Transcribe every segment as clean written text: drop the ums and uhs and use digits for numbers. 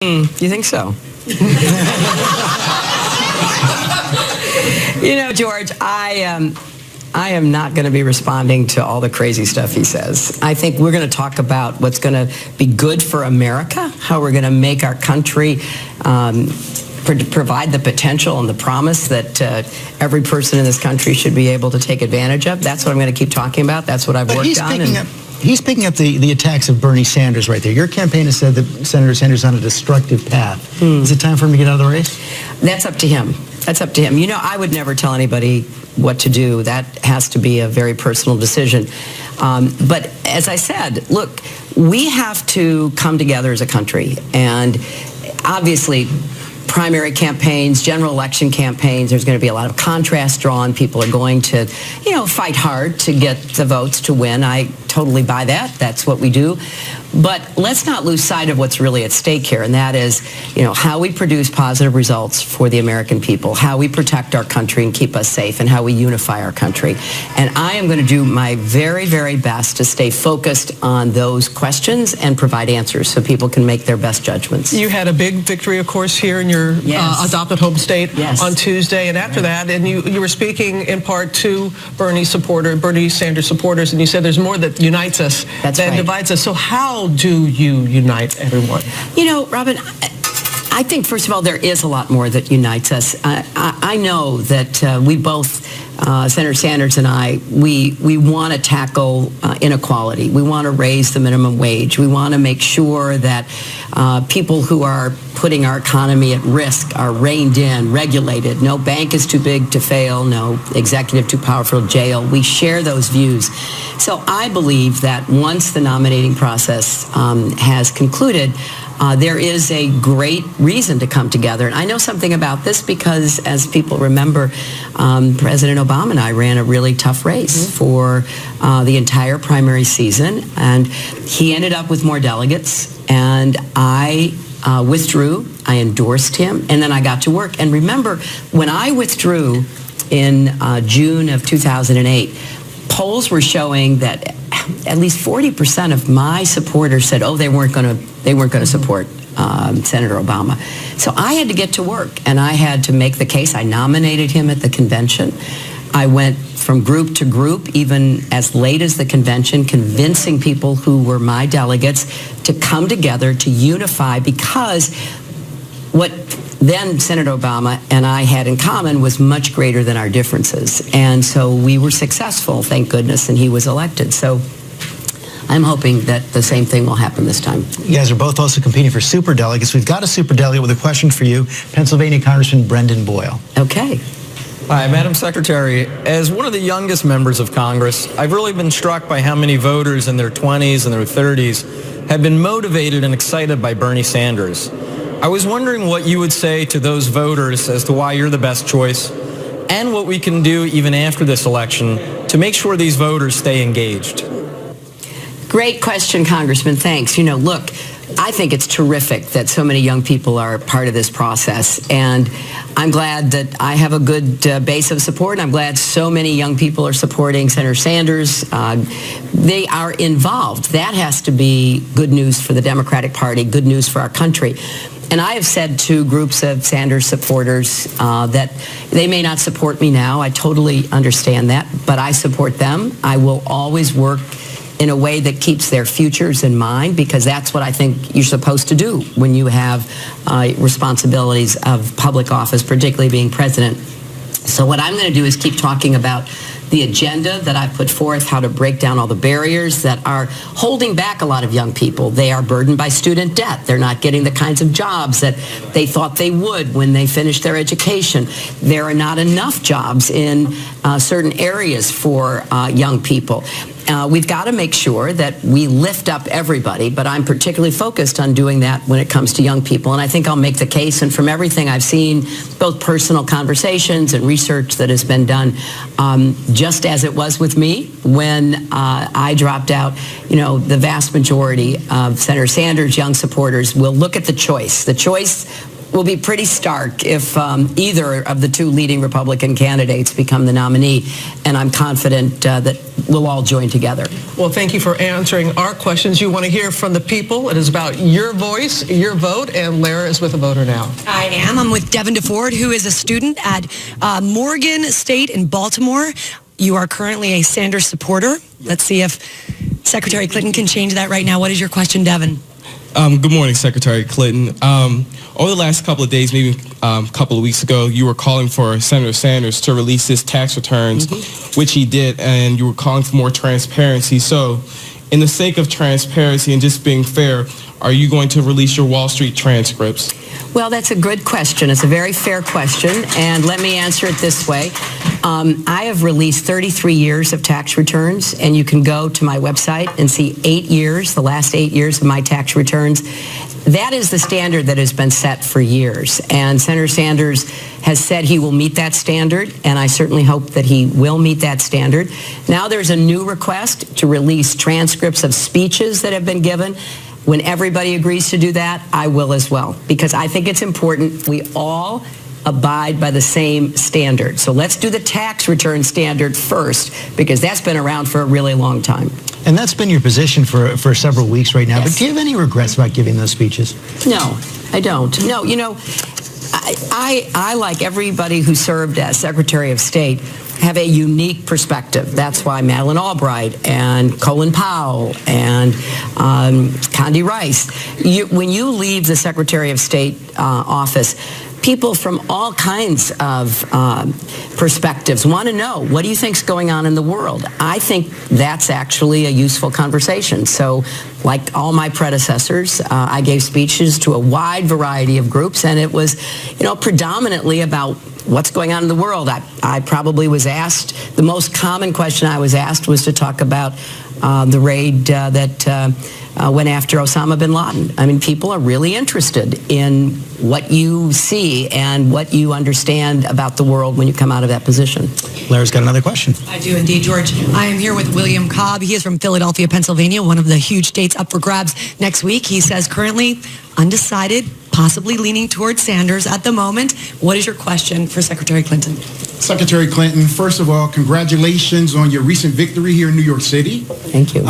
You think so? George, I am not going to be responding to all the crazy stuff he says. I think we're going to talk about what's going to be good for America, how we're going to make our country provide the potential and the promise that every person in this country should be able to take advantage of. That's what I'm going to keep talking about. That's what I've worked on. He's picking up the attacks of Bernie Sanders right there. Your campaign has said that Senator Sanders is on a destructive path. Is it time for him to get out of the race? That's up to him. That's up to him. I would never tell anybody what to do. That has to be a very personal decision. But as I said, look, we have to come together as a country. And obviously, primary campaigns, general election campaigns, there's going to be a lot of contrast drawn. People are going to, fight hard to get the votes to win. I totally buy that. That's what we do. But let's not lose sight of what's really at stake here, and that is, how we produce positive results for the American people, how we protect our country and keep us safe, and how we unify our country. And I am going to do my very, very best to stay focused on those questions and provide answers so people can make their best judgments. You had a big victory, of course, here in your adopted home state on Tuesday, and after that, and you were speaking in part to Bernie Sanders supporters, and you said there's more that unites us than divides us. So how do you unite everyone? Robin, I think, first of all, there is a lot more that unites us. I know that we both, Senator Sanders and I, we want to tackle inequality. We want to raise the minimum wage. We want to make sure that people who are putting our economy at risk are reined in, regulated. No bank is too big to fail. No executive too powerful to jail. We share those views. So I believe that once the nominating process has concluded, there is a great reason to come together. And I know something about this because, as people remember, President Obama and I ran a really tough race for the entire primary season. And he ended up with more delegates. And I withdrew. I endorsed him. And then I got to work. And remember, when I withdrew in June of 2008, polls were showing that at least 40% of my supporters said, they weren't going to support Senator Obama. So I had to get to work, and I had to make the case. I nominated him at the convention. I went from group to group, even as late as the convention, convincing people who were my delegates to come together to unify, because what then Senator Obama and I had in common was much greater than our differences. And so we were successful, thank goodness, and he was elected. So I'm hoping that the same thing will happen this time. You guys are both also competing for superdelegates. We've got a superdelegate with a question for you, Pennsylvania Congressman Brendan Boyle. Okay. Hi, Madam Secretary. As one of the youngest members of Congress, I've really been struck by how many voters in their 20s and their 30s have been motivated and excited by Bernie Sanders. I was wondering what you would say to those voters as to why you're the best choice, and what we can do even after this election to make sure these voters stay engaged. Great question, Congressman. Thanks. Look, I think it's terrific that so many young people are part of this process, and I'm glad that I have a good base of support. I'm glad so many young people are supporting Senator Sanders. They are involved. That has to be good news for the Democratic Party, good news for our country. And I have said to groups of Sanders supporters that they may not support me now. I totally understand that, but I support them. I will always work in a way that keeps their futures in mind, because that's what I think you're supposed to do when you have responsibilities of public office, particularly being president. So what I'm going to do is keep talking about the agenda that I put forth, how to break down all the barriers that are holding back a lot of young people. They are burdened by student debt. They're not getting the kinds of jobs that they thought they would when they finished their education. There are not enough jobs in certain areas for young people. We've got to make sure that we lift up everybody, but I'm particularly focused on doing that when it comes to young people. And I think I'll make the case, and from everything I've seen, both personal conversations and research that has been done, just as it was with me when I dropped out, the vast majority of Senator Sanders' young supporters will look at the choice. The choice will be pretty stark if either of the two leading Republican candidates become the nominee, and I'm confident that we'll all join together. Well, thank you for answering our questions. You want to hear from the people. It is about your voice, your vote, and Lara is with a voter now. I am. I'm with Devin DeFord, who is a student at Morgan State in Baltimore. You are currently a Sanders supporter. Let's see if Secretary Clinton can change that right now. What is your question, Devin? Good morning, Secretary Clinton. Over the last couple of days, maybe a couple of weeks ago, you were calling for Senator Sanders to release his tax returns, which he did, and you were calling for more transparency. So, in the sake of transparency and just being fair, are you going to release your Wall Street transcripts? Well, that's a good question. It's a very fair question, and let me answer it this way. I have released 33 years of tax returns, and you can go to my website and see 8 years, the last 8 years of my tax returns. That is the standard that has been set for years, and Senator Sanders has said he will meet that standard, and I certainly hope that he will meet that standard. Now there's a new request to release transcripts of speeches that have been given. When everybody agrees to do that, I will as well, because I think it's important we all abide by the same standard. So let's do the tax return standard first, because that's been around for a really long time. And that's been your position for several weeks right now. Yes. But do you have any regrets about giving those speeches? No, I don't. No, you know, I like everybody who served as Secretary of State, have a unique perspective. That's why Madeleine Albright and Colin Powell and Condi Rice. When you leave the Secretary of State office, people from all kinds of perspectives want to know, what do you think's going on in the world? I think that's actually a useful conversation. So, like all my predecessors, I gave speeches to a wide variety of groups, and it was, predominantly about what's going on in the world. I probably was asked, the most common question I was asked was to talk about the raid that went after Osama bin Laden. I mean, people are really interested in what you see and what you understand about the world when you come out of that position. Lara's got another question. I do indeed, George. I am here with William Cobb. He is from Philadelphia, Pennsylvania, one of the huge states up for grabs next week. He says currently undecided, possibly leaning towards Sanders at the moment. What is your question for Secretary Clinton? Secretary Clinton, first of all, congratulations on your recent victory here in New York City. Thank you.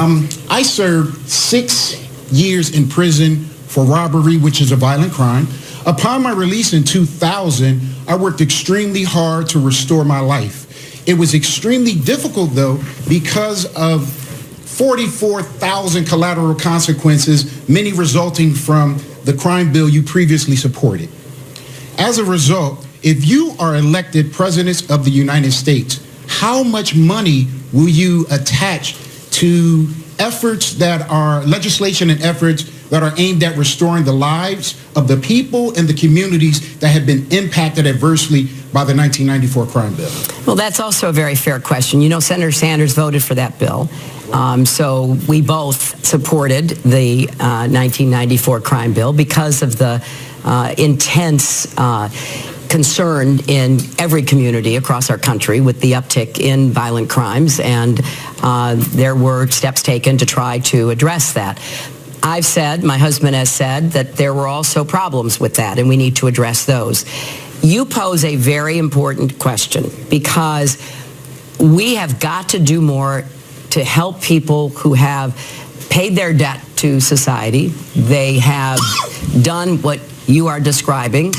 I served 6 years in prison for robbery, which is a violent crime. Upon my release in 2000, I worked extremely hard to restore my life. It was extremely difficult, though, because of 44,000 collateral consequences, many resulting from the crime bill you previously supported. As a result, if you are elected President of the United States, how much money will you attach to efforts that are legislation and efforts that are aimed at restoring the lives of the people and the communities that have been impacted adversely by the 1994 crime bill? Well, that's also a very fair question. Senator Sanders voted for that bill. So we both supported the 1994 crime bill because of the intense concern in every community across our country with the uptick in violent crimes, and there were steps taken to try to address that. I've said, my husband has said, that there were also problems with that, and we need to address those. You pose a very important question, because we have got to do more to help people who have paid their debt to society. They have done what you are describing,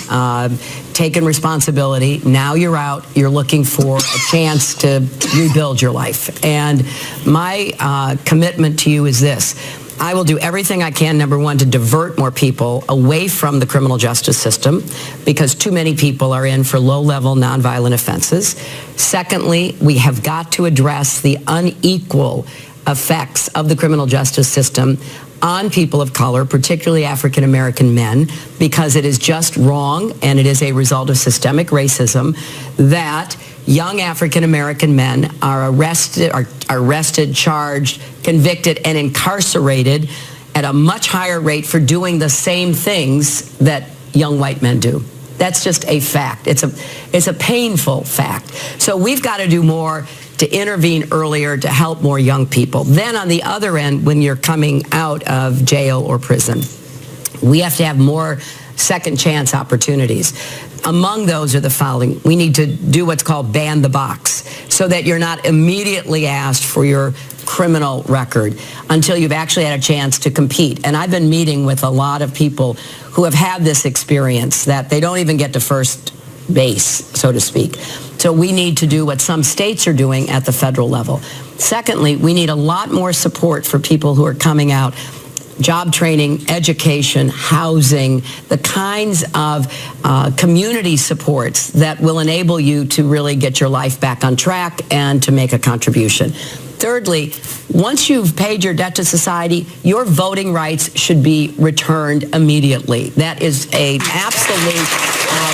taken responsibility. Now you're out, you're looking for a chance to rebuild your life. And my commitment to you is this. I will do everything I can, number one, to divert more people away from the criminal justice system, because too many people are in for low-level nonviolent offenses. Secondly, we have got to address the unequal effects of the criminal justice system on people of color, particularly African American men, because it is just wrong, and it is a result of systemic racism, that young African American men are arrested, charged, convicted, and incarcerated at a much higher rate for doing the same things that young white men do. That's just a fact. It's a painful fact. So we've got to do more to intervene earlier to help more young people. Then on the other end, when you're coming out of jail or prison, we have to have more second chance opportunities. Among those are the following. We need to do what's called ban the box, so that you're not immediately asked for your criminal record until you've actually had a chance to compete. And I've been meeting with a lot of people who have had this experience, that they don't even get to first base, so to speak. So we need to do what some states are doing at the federal level. Secondly, we need a lot more support for people who are coming out. Job training, education, housing, the kinds of community supports that will enable you to really get your life back on track and to make a contribution. Thirdly, once you've paid your debt to society, your voting rights should be returned immediately. That is an absolute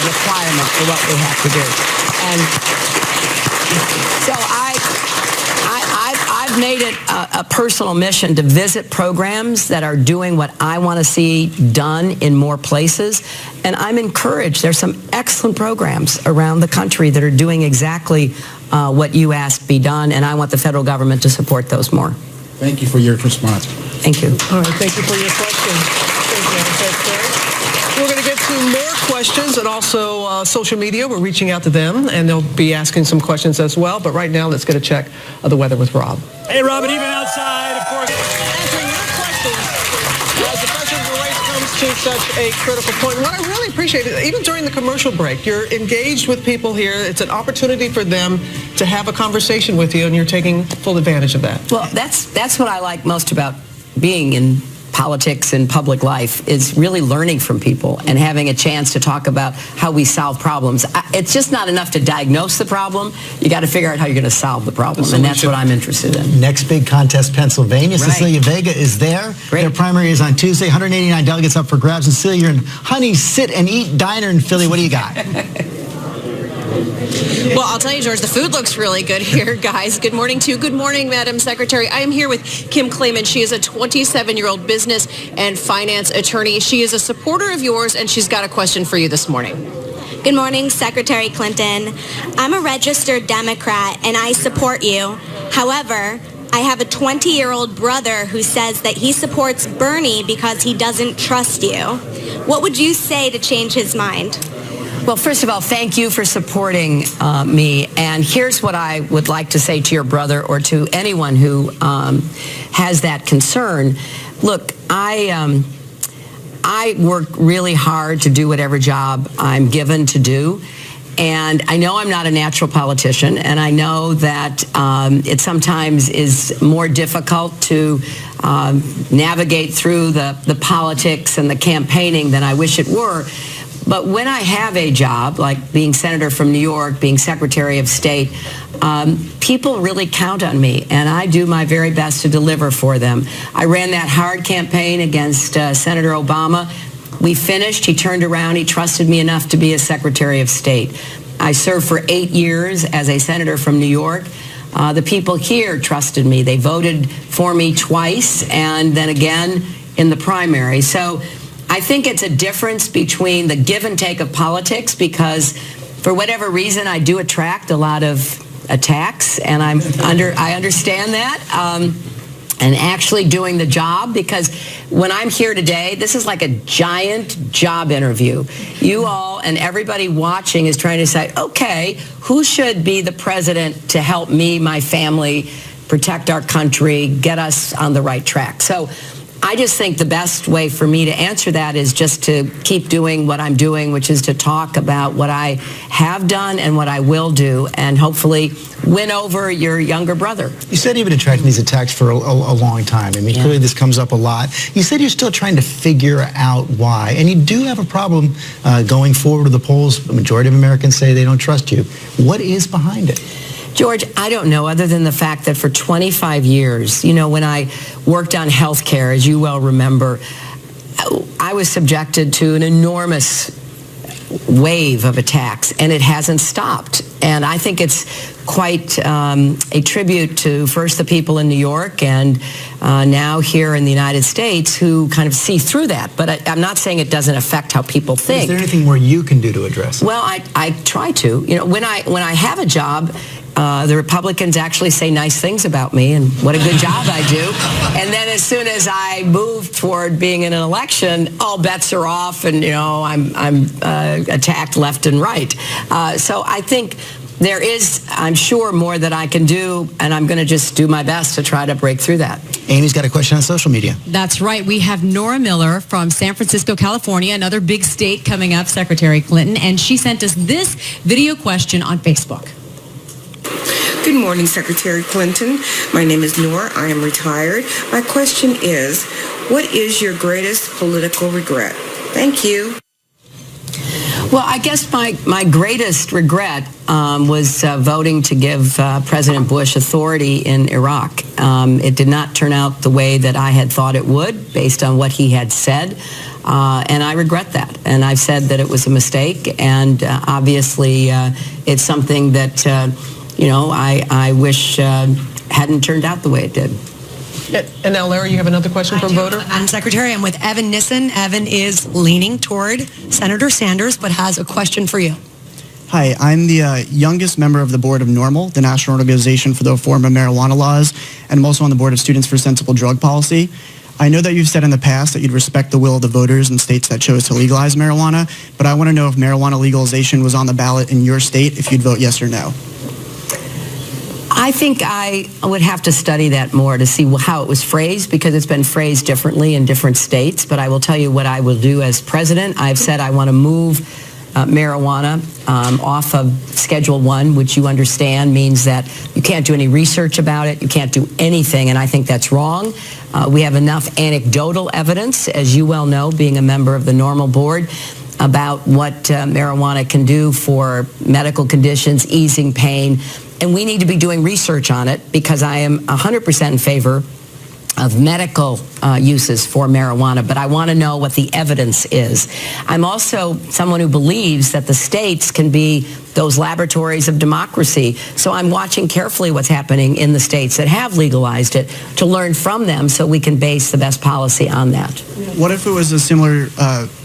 requirement for what we have to do. And so I've made it a personal mission to visit programs that are doing what I want to see done in more places. And I'm encouraged. There's some excellent programs around the country that are doing exactly what you asked be done, and I want the federal government to support those more. Thank you for your response. Thank you. All right, thank you for your question. Thank you, Madam Secretary. We're going to get to more questions, and also social media. We're reaching out to them, and they'll be asking some questions as well. But right now, let's get a check of the weather with Rob. Hey, Rob, and even outside, of course. Answering your questions as the presidential race comes to such a critical point. What I really appreciate is, even during the commercial break, you're engaged with people here. It's an opportunity for them to have a conversation with you, and you're taking full advantage of that. Well, that's what I like most about being in politics and public life, is really learning from people and having a chance to talk about how we solve problems. It's just not enough to diagnose the problem. You got to figure out how you're going to solve the problem, and that's what I'm interested in. Next big contest, Pennsylvania. Right. Cecilia Vega is there. Great. Their primary is on Tuesday. 189 delegates up for grabs. And Cecilia, you're in Honey Sit and Eat Diner in Philly. What do you got? Well, I'll tell you, George, the food looks really good here, guys. Good morning to you. Good morning, Madam Secretary. I am here with Kim Clayman. She is a 27-year-old business and finance attorney. She is a supporter of yours, and she's got a question for you this morning. Good morning, Secretary Clinton. I'm a registered Democrat, and I support you. However, I have a 20-year-old brother who says that he supports Bernie because he doesn't trust you. What would you say to change his mind? Well, first of all, thank you for supporting me. And here's what I would like to say to your brother, or to anyone who has that concern. Look, I work really hard to do whatever job I'm given to do. And I know I'm not a natural politician, and I know that it sometimes is more difficult to navigate through the politics and the campaigning than I wish it were. But when I have a job, like being senator from New York, being Secretary of State, people really count on me, and I do my very best to deliver for them. I ran that hard campaign against Senator Obama. We finished. He turned around. He trusted me enough to be a Secretary of State. I served for 8 years as a senator from New York. The people here trusted me. They voted for me twice, and then again in the primary. So I think it's a difference between the give and take of politics, because for whatever reason I do attract a lot of attacks, and I understand that, and actually doing the job, because when I'm here today, this is like a giant job interview. You all and everybody watching is trying to say, okay, who should be the president to help me, my family, protect our country, get us on the right track? So I just think the best way for me to answer that is just to keep doing what I'm doing, which is to talk about what I have done and what I will do, and hopefully win over your younger brother. You said you've been attracting these attacks for a long time. I mean, clearly this comes up a lot. You said you're still trying to figure out why, and you do have a problem going forward with the polls. The majority of Americans say they don't trust you. What is behind it? George, I don't know, other than the fact that for 25 years, you know, when I worked on health care, as you well remember, I was subjected to an enormous wave of attacks, and it hasn't stopped. And I think it's quite a tribute to first the people in New York and now here in the United States who kind of see through that. But I'm not saying it doesn't affect how people think. Is there anything more you can do to address it? Well, I try to. You know, when I have a job, the Republicans actually say nice things about me and what a good job I do. And then as soon as I move toward being in an election, all bets are off, and I'm attacked left and right. So I think there is, I'm sure, more that I can do, and I'm going to just do my best to try to break through that. Amy's got a question on social media. That's right. We have Nora Miller from San Francisco, California, another big state coming up, Secretary Clinton, and she sent us this video question on Facebook. Good morning, Secretary Clinton. My name is Nora. I am retired. My question is, what is your greatest political regret? Thank you. Well, I guess my greatest regret was voting to give President Bush authority in Iraq. It did not turn out the way that I had thought it would, based on what he had said, and I regret that. And I've said that it was a mistake, and obviously it's something that, I wish hadn't turned out the way it did. And now, Larry, you have another question from a voter? I'm Secretary. I'm with Evan Nissen. Evan is leaning toward Senator Sanders, but has a question for you. Hi, I'm the youngest member of the board of NORML, the National Organization for the Reform of Marijuana Laws, and I'm also on the board of Students for Sensible Drug Policy. I know that you've said in the past that you'd respect the will of the voters in states that chose to legalize marijuana, but I want to know if marijuana legalization was on the ballot in your state, if you'd vote yes or no. I think I would have to study that more to see how it was phrased, because it's been phrased differently in different states. But I will tell you what I will do as president. I've said I want to move marijuana off of Schedule 1, which you understand means that you can't do any research about it, you can't do anything, and I think that's wrong. We have enough anecdotal evidence, as you well know, being a member of the NORML board, about what marijuana can do for medical conditions, easing pain. And we need to be doing research on it, because I am 100% in favor of medical uses for marijuana, but I want to know what the evidence is. I'm also someone who believes that the states can be those laboratories of democracy, so I'm watching carefully what's happening in the states that have legalized it to learn from them so we can base the best policy on that. What if it was a similar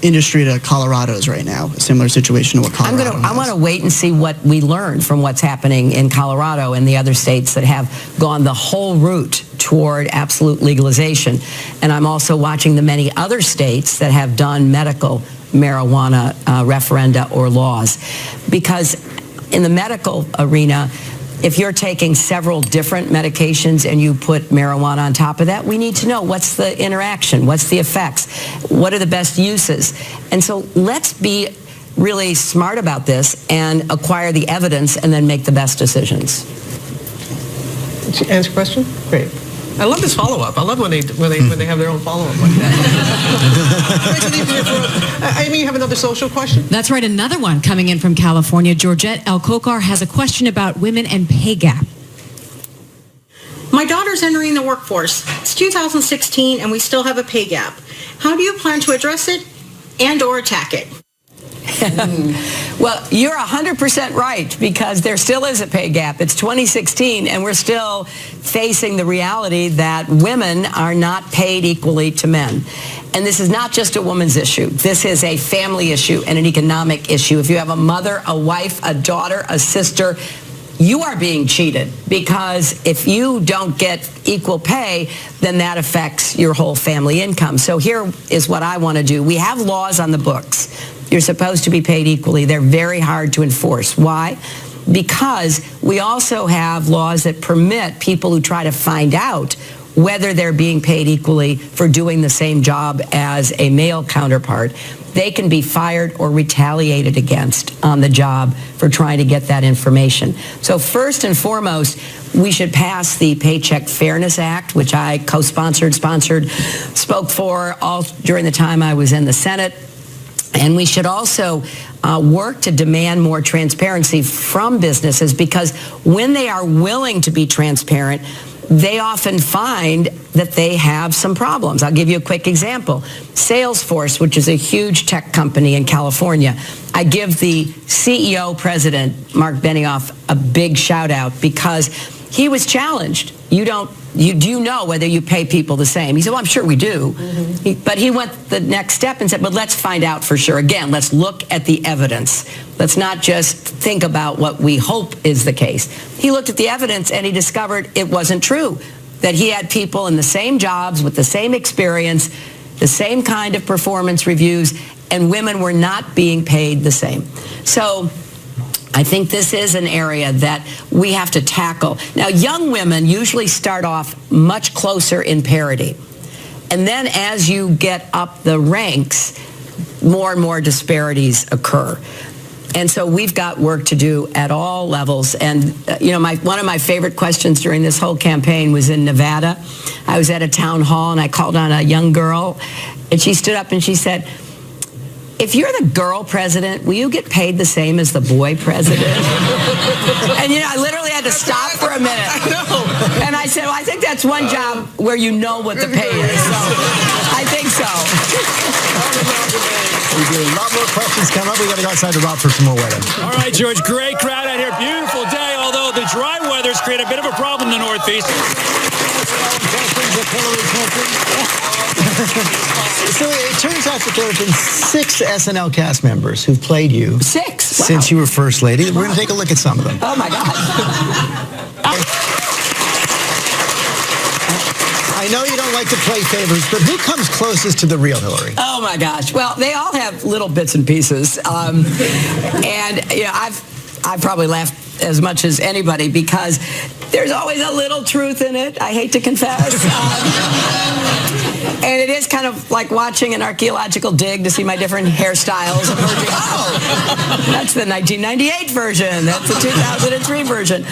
industry to Colorado's right now, a similar situation to what Colorado has? I want to wait and see what we learn from what's happening in Colorado and the other states that have gone the whole route toward absolute legalization. And I'm also watching the many other states that have done medical marijuana referenda or laws. Because in the medical arena, if you're taking several different medications and you put marijuana on top of that, we need to know what's the interaction, what's the effects, what are the best uses. And so let's be really smart about this and acquire the evidence and then make the best decisions. Did you answer your question? Great. I love this follow-up. I love when they have their own follow-up like that. Amy, you have another social question? That's right. Another one coming in from California. Georgette Elkokar has a question about women and pay gap. My daughter's entering the workforce. It's 2016 and we still have a pay gap. How do you plan to address it and or attack it? Well, you're 100% right, because there still is a pay gap. It's 2016, and we're still facing the reality that women are not paid equally to men. And this is not just a woman's issue. This is a family issue and an economic issue. If you have a mother, a wife, a daughter, a sister, you are being cheated, because if you don't get equal pay, then that affects your whole family income. So here is what I want to do. We have laws on the books. You're supposed to be paid equally. They're very hard to enforce. Why? Because we also have laws that permit people who try to find out whether they're being paid equally for doing the same job as a male counterpart. They can be fired or retaliated against on the job for trying to get that information. So first and foremost, we should pass the Paycheck Fairness Act, which I co-sponsored, spoke for all during the time I was in the Senate. And we should also work to demand more transparency from businesses, because when they are willing to be transparent, they often find that they have some problems. I'll give you a quick example. Salesforce, which is a huge tech company in California, I give the CEO, President Mark Benioff, a big shout out, because he was challenged do you know whether you pay people the same? He said, well, I'm sure we do. But he went the next step and said, but let's find out for sure. Again, let's look at the evidence. Let's not just think about what we hope is the case. He looked at the evidence and he discovered it wasn't true, that he had people in the same jobs with the same experience, the same kind of performance reviews, and women were not being paid the same. So I think this is an area that we have to tackle. Now, young women usually start off much closer in parity. And then as you get up the ranks, more and more disparities occur. And so we've got work to do at all levels. And, one of my favorite questions during this whole campaign was in Nevada. I was at a town hall and I called on a young girl and she stood up and she said, if you're the girl president, will you get paid the same as the boy president? And, I literally had to stop for a minute. I know. And I said, well, I think that's one job where you know what the pay is. So I think so. We do a lot more questions come up. We got to go outside the route for some more weather. All right, George, great crowd out here. Beautiful day, although the dry weather's created a bit of a problem in the Northeast. So it turns out that there have been 6 SNL cast members who've played you. 6? Wow. Since you were First Lady. We're going to take a look at some of them. Oh, my God. I know you don't like to play favorites, but who comes closest to the real Hillary? Oh, my gosh. Well, they all have little bits and pieces. I've probably laughed as much as anybody because there's always a little truth in it, I hate to confess. And it is kind of like watching an archaeological dig to see my different hairstyles. Oh, that's the 1998 version. That's the 2003 version.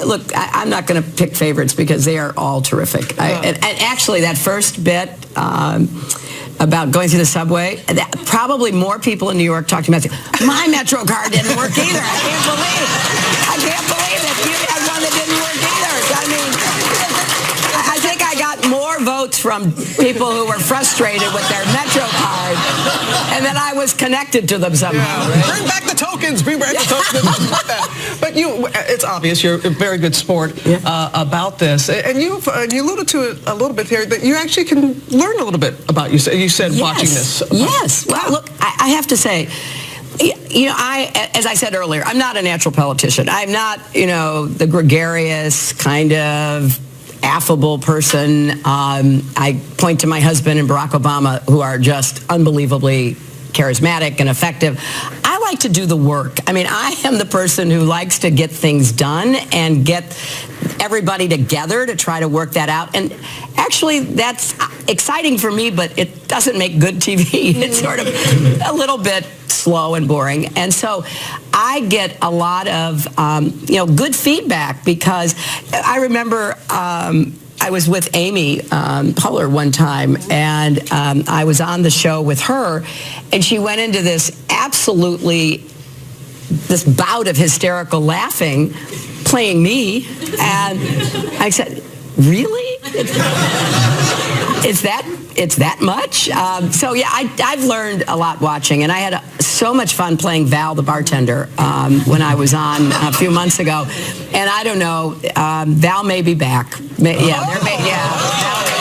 Look, I'm not going to pick favorites because they are all terrific. And actually, that first bit about going through the subway, probably more people in New York talking about my Metro card didn't work either. I can't believe it. You had one that didn't work either. I mean, I think I got more votes from people who were frustrated with their Metro card and that I was connected to them somehow. Yeah. Right? Bring back the tokens. Bring back the tokens. But it's obvious you're a very good sport about this. And you alluded to it a little bit here, that you actually can learn a little bit about you said yes. watching this. Yes. Well, look, I have to say, as I said earlier, I'm not a natural politician. I'm not, the gregarious kind of affable person. I point to my husband and Barack Obama, who are just unbelievably charismatic and effective. I like to do the work. I mean, I am the person who likes to get things done and get everybody together to try to work that out. And actually, that's exciting for me, but it doesn't make good TV. It's sort of a little bit slow and boring. And so I get a lot of, good feedback because I remember I was with Amy Poehler one time, and I was on the show with her, and she went into this bout of hysterical laughing, playing me, and I said, really? It's that much? So yeah, I've learned a lot watching, and I had so much fun playing Val the bartender when I was on a few months ago. And I don't know, Val may be back. Val may be back.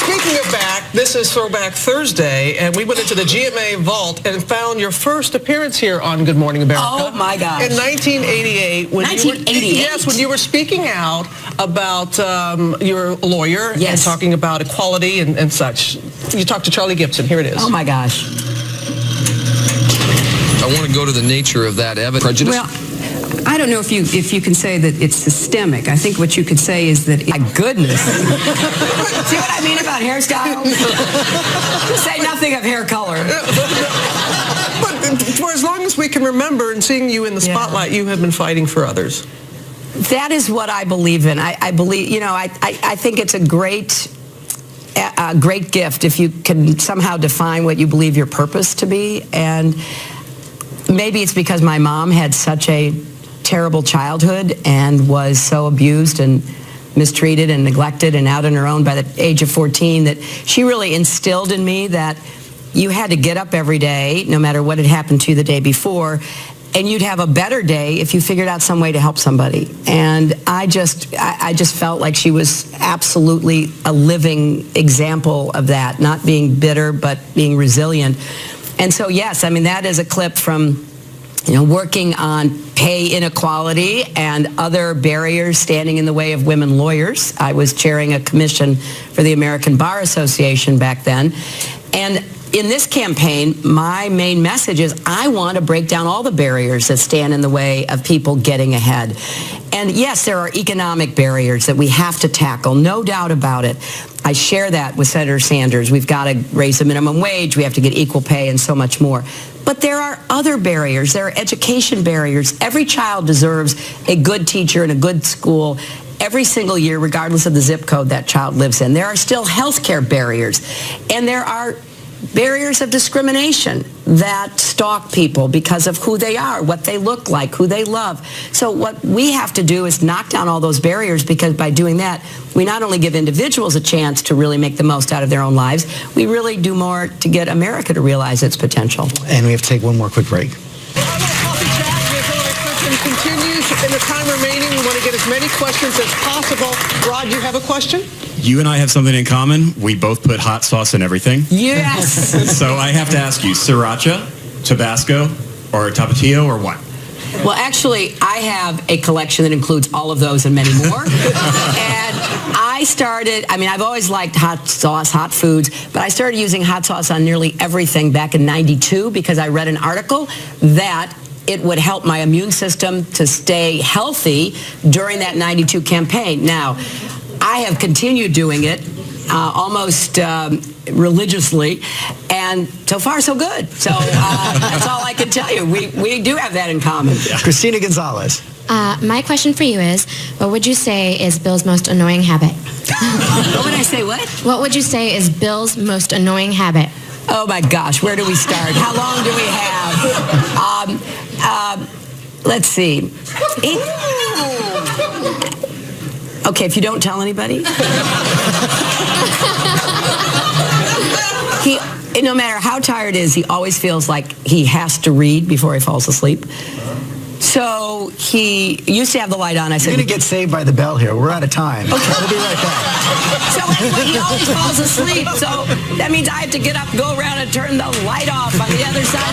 Speaking of back, this is Throwback Thursday, and we went into the GMA vault and found your first appearance here on Good Morning America. Oh, my gosh. In 1988. When you were speaking out about your lawyer and talking about equality and such. You talked to Charlie Gibson. Here it is. Oh, my gosh. I want to go to the nature of that evidence. Prejudice. Well, I don't know if you can say that it's systemic. I think what you could say is that... My goodness. See what I mean about hairstyles? Just say nothing of hair color. But for as long as we can remember and seeing you in the spotlight, you have been fighting for others. That is what I believe in. I believe, I think it's a great gift if you can somehow define what you believe your purpose to be. And maybe it's because my mom had such a terrible childhood and was so abused and mistreated and neglected and out on her own by the age of 14 that she really instilled in me that you had to get up every day, no matter what had happened to you the day before, and you'd have a better day if you figured out some way to help somebody. And I just felt like she was absolutely a living example of that, not being bitter, but being resilient. And so, yes, I mean, that is a clip from, working on pay inequality and other barriers standing in the way of women lawyers. I was chairing a commission for the American Bar Association back then. And in this campaign, my main message is I want to break down all the barriers that stand in the way of people getting ahead. And yes, there are economic barriers that we have to tackle, no doubt about it. I share that with Senator Sanders. We've got to raise the minimum wage, we have to get equal pay, and so much more. But there are other barriers. There are education barriers. Every child deserves a good teacher and a good school every single year, regardless of the zip code that child lives in. There are still healthcare barriers, and there are barriers of discrimination that stalk people because of who they are, what they look like, who they love. So what we have to do is knock down all those barriers, because by doing that, we not only give individuals a chance to really make the most out of their own lives, we really do more to get America to realize its potential. And we have to take one more quick break. Coffee Chat with Hillary Clinton continues. In the time remaining, we want to get as many questions as possible. Rod, you have a question? You and I have something in common. We both put hot sauce in everything. Yes. So I have to ask you, Sriracha, Tabasco, or Tapatio, or what? Well, actually, I have a collection that includes all of those and many more. And I've always liked hot sauce, hot foods, but I started using hot sauce on nearly everything back in '92 because I read an article that it would help my immune system to stay healthy during that '92 campaign. Now, I have continued doing it almost religiously, and so far so good. So that's all I can tell you. We do have that in common. Christina Gonzalez. My question for you is, what would you say is Bill's most annoying habit? What would I say, what? What would you say is Bill's most annoying habit? Oh my gosh, where do we start? How long do we have? Let's see. Okay, if you don't tell anybody. No matter how tired he is, he always feels like he has to read before he falls asleep. So he used to have the light on. I said, "You're going to get saved by the bell here. We're out of time." Okay. We'll be right back. So anyway, he always falls asleep. So that means I have to get up, go around, and turn the light off on the other side.